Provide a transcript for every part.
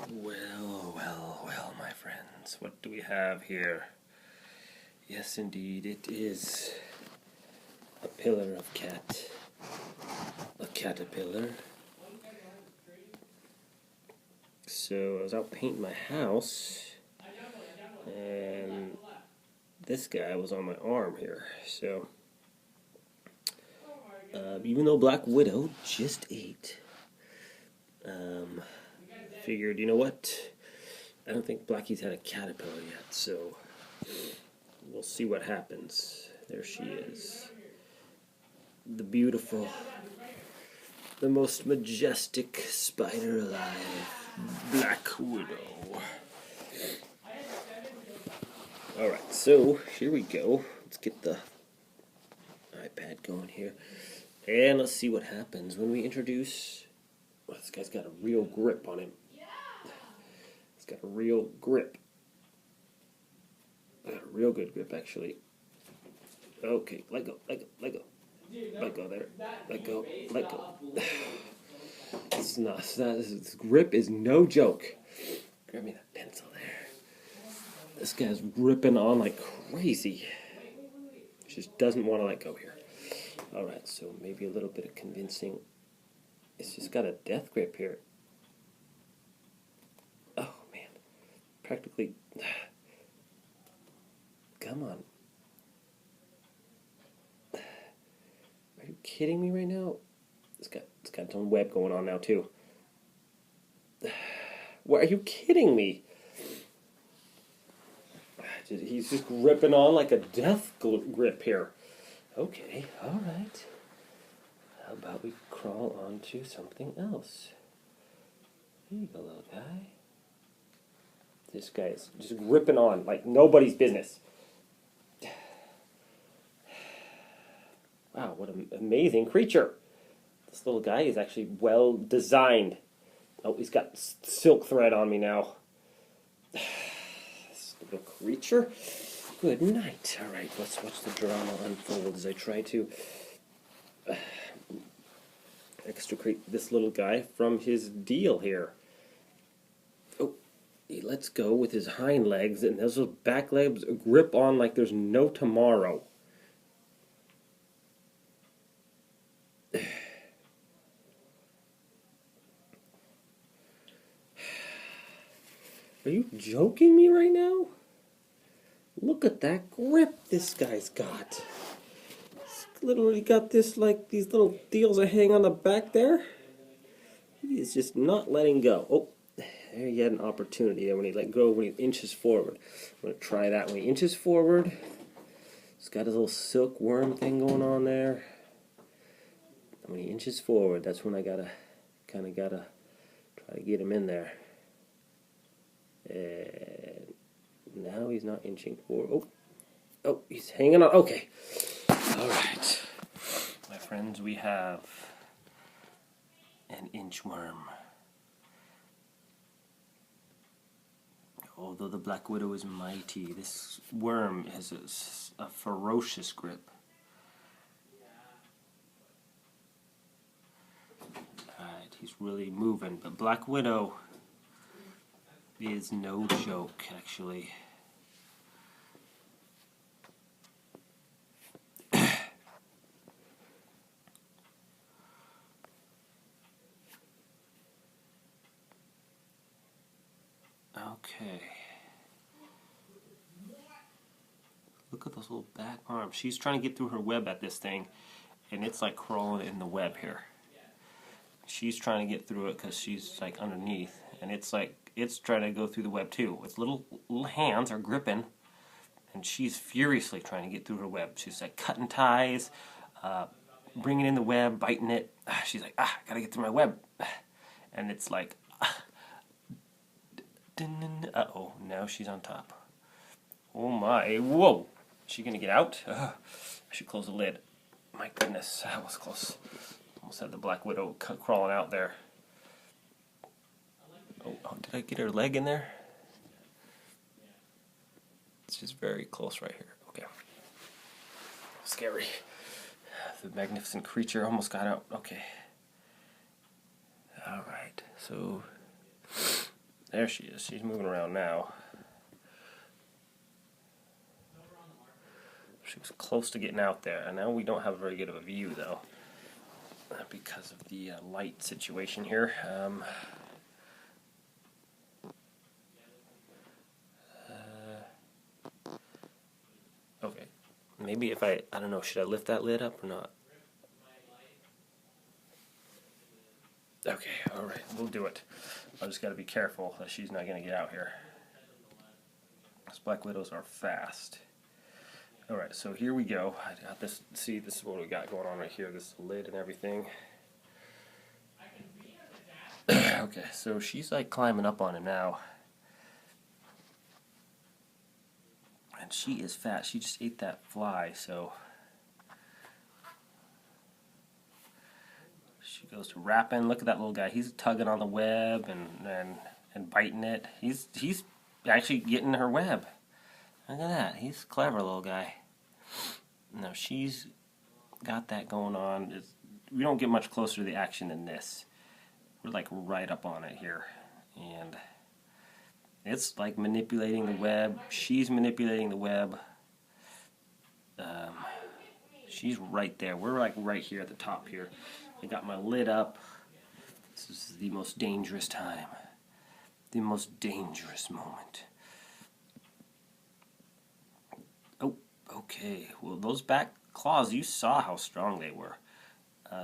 Well, my friends, what do we have here? Yes, indeed, it is a pillar of cat, a caterpillar. So I was out painting my house, and this guy was on my arm here. So even though Black Widow just ate, figured, you know what? I don't think Blackie's had a caterpillar yet, so we'll see what happens. There she is. The beautiful, the most majestic spider alive, Black Widow. Alright, so here we go. Let's get the iPad going here. And let's see what happens when we introduce... Well, this guy's got a real grip on him. He's got a real grip. Got a real good grip, actually. Okay, let go. Let go there. Let go. This grip is no joke. Grab me that pencil there. This guy's gripping on like crazy. Just doesn't want to let go here. Alright, so maybe a little bit of convincing. It's just got a death grip here. Oh, man. Practically. Come on. Are you kidding me right now? It's got its own web going on now, too. What, are you kidding me? He's just gripping on like a death grip here. Okay, alright. How about we crawl onto something else? Here you go, little guy. This guy is just gripping on like nobody's business. Wow, what an amazing creature. This little guy is actually well designed. Oh, he's got silk thread on me now. This little creature. Good night. Alright, let's watch the drama unfold as I try to extricate this little guy from his deal here. Oh, he lets go with his hind legs, and those back legs grip on like there's no tomorrow. Are you joking me right now? Look at that grip this guy's got. He's literally got this, like, these little deals that hang on the back there. He is just not letting go. Oh, there he had an opportunity there when he let go, when he inches forward. I'm going to try that. When he inches forward, he's got his little silkworm thing going on there. And when he inches forward, that's when I kind of gotta try to get him in there. And now he's not inching forward. Oh, he's hanging on. Okay. All right. My friends, we have an inchworm. Although the Black Widow is mighty, this worm has a ferocious grip. Alright, he's really moving. But Black Widow is no joke, actually. Okay. Look at those little back arms. She's trying to get through her web at this thing, and it's like crawling in the web here. She's trying to get through it because she's like underneath, and it's like it's trying to go through the web too. Its little hands are gripping, and she's furiously trying to get through her web. She's like cutting ties, bringing in the web, biting it. She's like, I gotta get through my web, and it's like, uh-oh, now she's on top. Oh my, whoa! Is she gonna get out? I should close the lid. My goodness, that was close. Almost had the Black Widow crawling out there. Oh, did I get her leg in there? It's just very close right here. Okay. Scary. The magnificent creature almost got out. Okay. Alright, so There she is. She's moving around now. She was close to getting out there, and now we don't have very good of a view though, because of the light situation here. Okay, maybe if I don't know, should I lift that lid up or not? Okay, alright, we'll do it. I just got to be careful that she's not going to get out here. Those black widows are fast. Alright, so here we go. I got this. See, this is what we got going on right here. This lid and everything. Okay, so she's like climbing up on him now. And she is fat. She just ate that fly, so she goes to wrapping. Look at that little guy. He's tugging on the web and biting it. He's actually getting her web. Look at that. He's a clever little guy. Now she's got that going on. We don't get much closer to the action than this. We're like right up on it here. And it's like manipulating the web. She's manipulating the web. She's right there. We're like right here at the top here. I got my lid up. This is the most dangerous time. The most dangerous moment. Oh, okay. Well, those back claws, you saw how strong they were.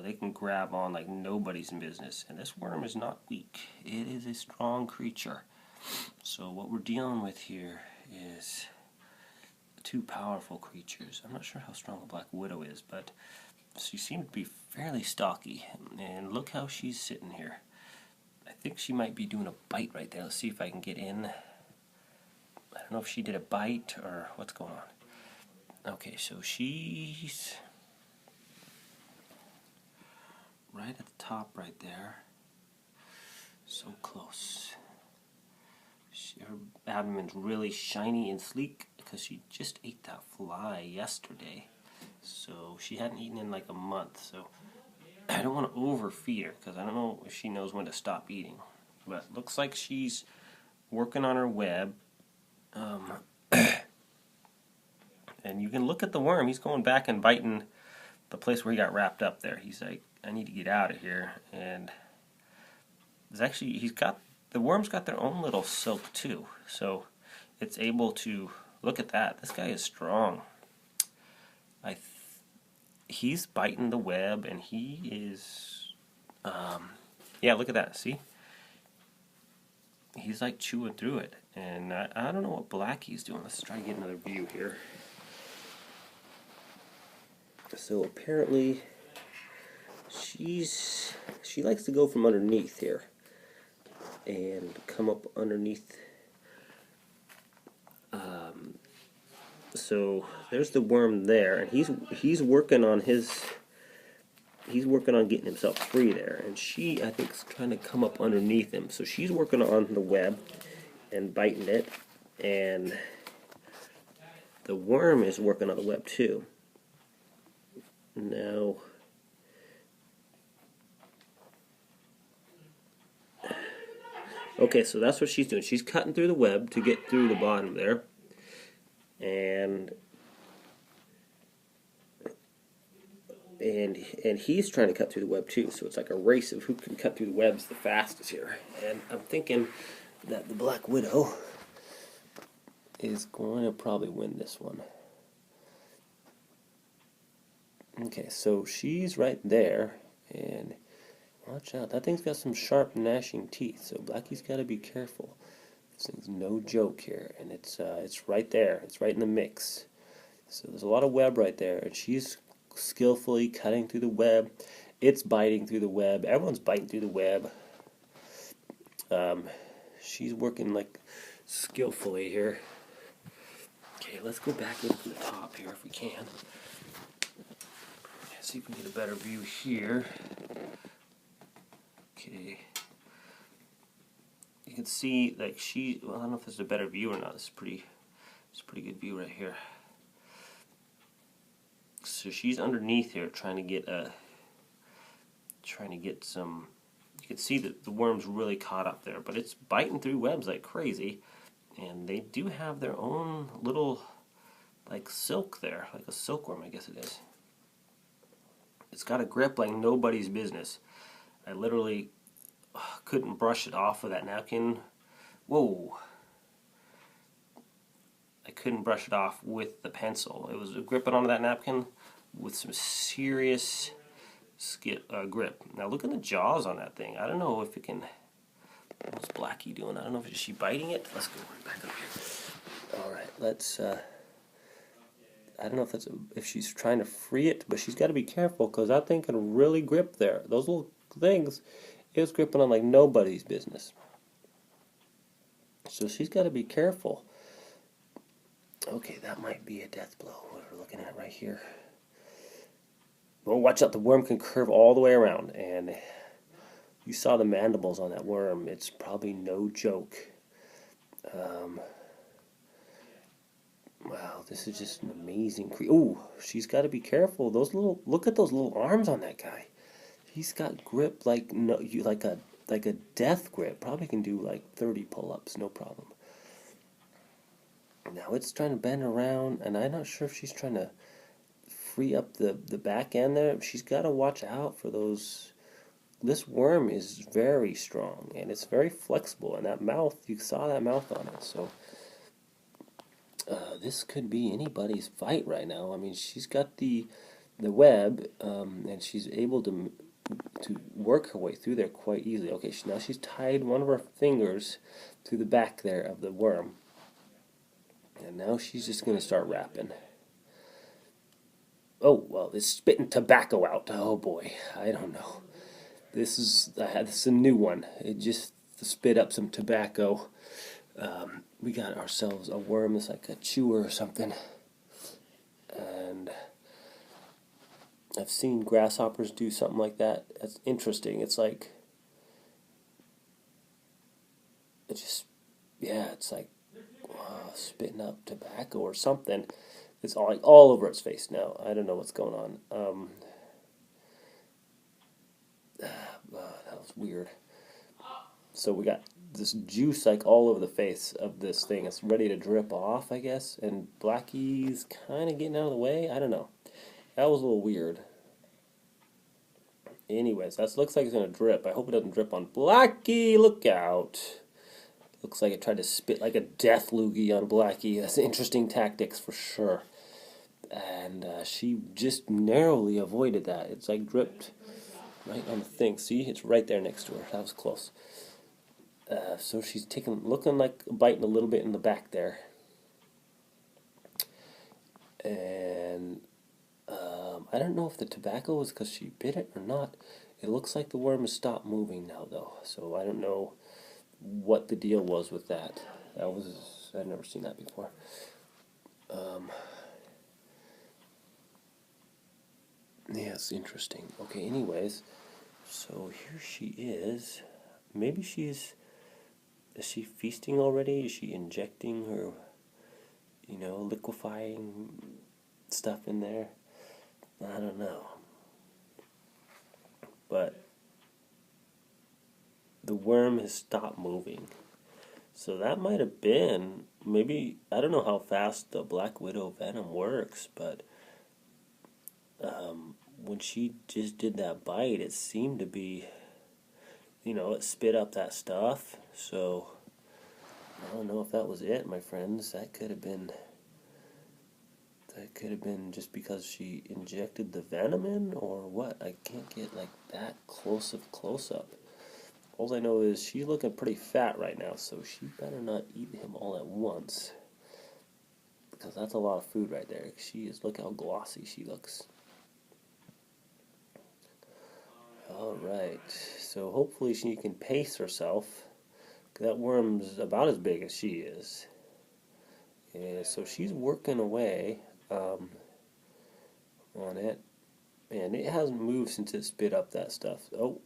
They can grab on like nobody's business. And this worm is not weak. It is a strong creature. So what we're dealing with here is two powerful creatures. I'm not sure how strong a black widow is, but she seemed to be fairly stocky. And look how she's sitting here. I think she might be doing a bite right there. Let's see if I can get in. I don't know if she did a bite or what's going on. Okay, so she's right at the top right there. So close. Her abdomen's really shiny and sleek because she just ate that fly yesterday. So she hadn't eaten in like a month. So I don't want to overfeed her because I don't know if she knows when to stop eating. But looks like she's working on her web. And you can look at the worm. He's going back and biting the place where he got wrapped up there. He's like, I need to get out of here. And it's actually, the worm's got their own little silk too. So it's able to, look at that. This guy is strong. He's biting the web and he is, yeah, look at that. See? He's like chewing through it. And I don't know what Blackie's doing. Let's try to get another view here. So apparently she likes to go from underneath here and come up underneath. So there's the worm there, and he's working on getting himself free there, and she, I think, is trying to come up underneath him. So she's working on the web and biting it, and the worm is working on the web too. Now, okay, so that's what she's doing. She's cutting through the web to get through the bottom there, and he's trying to cut through the web too. So it's like a race of who can cut through the webs the fastest here. And I'm thinking that the Black Widow is going to probably win this one. Okay, so she's right there, and watch out. That thing's got some sharp gnashing teeth, so Blackie's got to be careful. This thing's no joke here, and it's right there. It's right in the mix. So there's a lot of web right there, and she's skillfully cutting through the web. It's biting through the web. Everyone's biting through the web. She's working like skillfully here. Okay, let's go back in from the top here if we can. See if we can get a better view here. Okay. You can see like well, I don't know if this is a better view or not. It's a pretty good view right here. So she's underneath here trying to get some You can see that the worm's really caught up there, but it's biting through webs like crazy. And they do have their own little, like, silk there, like a silkworm, I guess it is. It's got a grip like nobody's business. I literally couldn't brush it off with that napkin. Whoa. I couldn't brush it off with the pencil. It was gripping onto that napkin with some serious grip. Now look at the jaws on that thing. I don't know if it can... What's Blackie doing? I don't know if she biting it. Let's go back up here. Alright, let's... I don't know if she's trying to free it, but she's got to be careful because that thing can really grip there. Those little things, it was gripping on like nobody's business. So she's got to be careful. Okay, that might be a death blow, what we're looking at right here. Well, watch out, the worm can curve all the way around, and you saw the mandibles on that worm. It's probably no joke. Wow, this is just an amazing Ooh, she's got to be careful. Those little, look at those little arms on that guy. He's got grip like like a death grip. Probably can do like 30 pull-ups, no problem. Now it's trying to bend around, and I'm not sure if she's trying to free up the back end there. She's got to watch out for those. This worm is very strong, and it's very flexible, and that mouth, you saw that mouth on it, so this could be anybody's fight right now. I mean, she's got the web, and she's able to work her way through there quite easily. Okay, now she's tied one of her fingers to the back there of the worm. And now she's just going to start wrapping. Oh, well, it's spitting tobacco out. Oh, boy. I don't know. This is a new one. It just spit up some tobacco. We got ourselves a worm that's like a chewer or something. And I've seen grasshoppers do something like that. That's interesting. It's like... it's like spitting up tobacco or something. It's all over its face now. I don't know what's going on. That was weird. So we got this juice like all over the face of this thing. It's ready to drip off, I guess. And Blackie's kind of getting out of the way. I don't know. That was a little weird. Anyways, that looks like it's going to drip. I hope it doesn't drip on Blackie. Look out. Looks like it tried to spit like a death loogie on Blackie. That's interesting tactics for sure. And she just narrowly avoided that. It's like dripped right on the thing. See, it's right there next to her. That was close. So she's looking like biting a little bit in the back there. And I don't know if the tobacco was because she bit it or not. It looks like the worm has stopped moving now, though. So I don't know what the deal was with that. I've never seen that before. Yeah, it's interesting. Okay, anyways, so here she is. Maybe is she feasting already? Is she injecting her, liquefying stuff in there? I don't know. But the worm has stopped moving. So that might have been, maybe, I don't know how fast the Black Widow venom works, but when she just did that bite, it seemed to be, it spit up that stuff. So I don't know if that was it, my friends. That could have been just because she injected the venom in, or what? I can't get like that close up. All I know is she's looking pretty fat right now, so she better not eat him all at once, because that's a lot of food right there. Look how glossy she looks. Alright, so hopefully she can pace herself. That worm's about as big as she is. And so she's working away on it. And it hasn't moved since it spit up that stuff. Oh,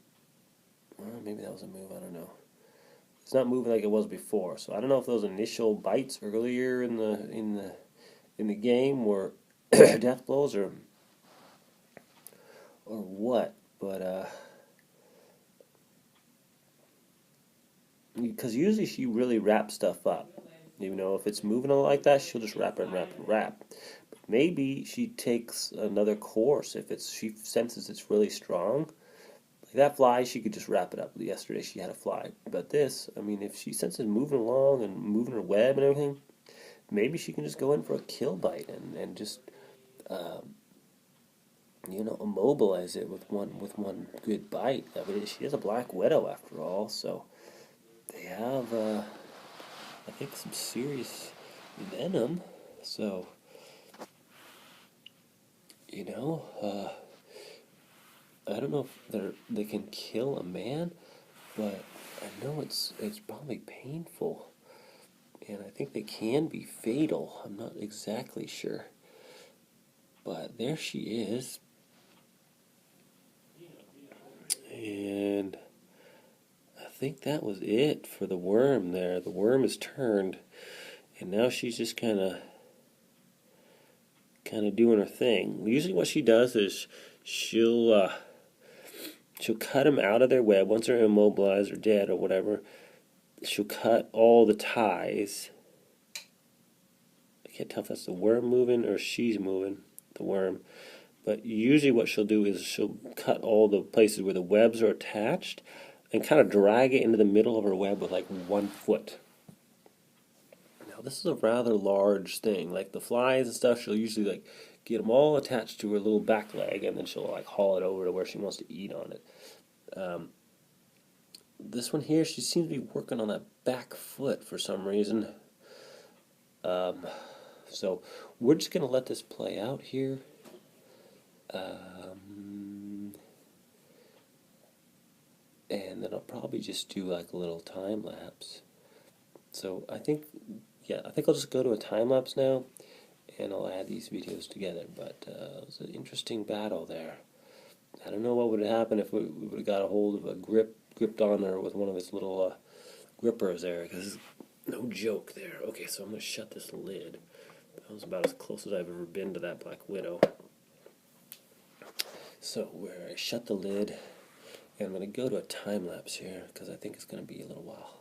maybe that was a move, I don't know. It's not moving like it was before. So I don't know if those initial bites earlier in the game were death blows or what. But because usually she really wraps stuff up. You know, if it's moving like that, she'll just wrap and wrap and wrap. But maybe she takes another course if she senses it's really strong. Like that fly, she could just wrap it up. Yesterday she had a fly, but this, I mean, if she senses moving along and moving her web and everything, maybe she can just go in for a kill bite and just immobilize it with one good bite. I mean, she is a black widow after all, so they have I think some serious venom. So I don't know if they can kill a man, but I know it's probably painful, and I think they can be fatal. I'm not exactly sure, but there she is, and I think that was it for the worm there. The worm is turned, and now she's just kind of doing her thing. Usually what she does is she'll cut them out of their web once they're immobilized or dead or whatever. She'll cut all the ties. I can't tell if that's the worm moving or she's moving, the worm. But usually what she'll do is she'll cut all the places where the webs are attached and kind of drag it into the middle of her web with like 1 foot. Now this is a rather large thing. Like the flies and stuff, she'll usually like get them all attached to her little back leg, and then she'll like haul it over to where she wants to eat on it. This one here, she seems to be working on that back foot for some reason. So we're just going to let this play out here. And then I'll probably just do like a little time lapse. So I think I'll just go to a time lapse now, and I'll add these videos together. But it was an interesting battle there. I don't know what would have happened if we would have got a hold of a gripped on her with one of his little grippers there, because no joke there. Okay, so I'm going to shut this lid. That was about as close as I've ever been to that black widow. So where I shut the lid, and I'm going to go to a time lapse here because I think it's going to be a little while.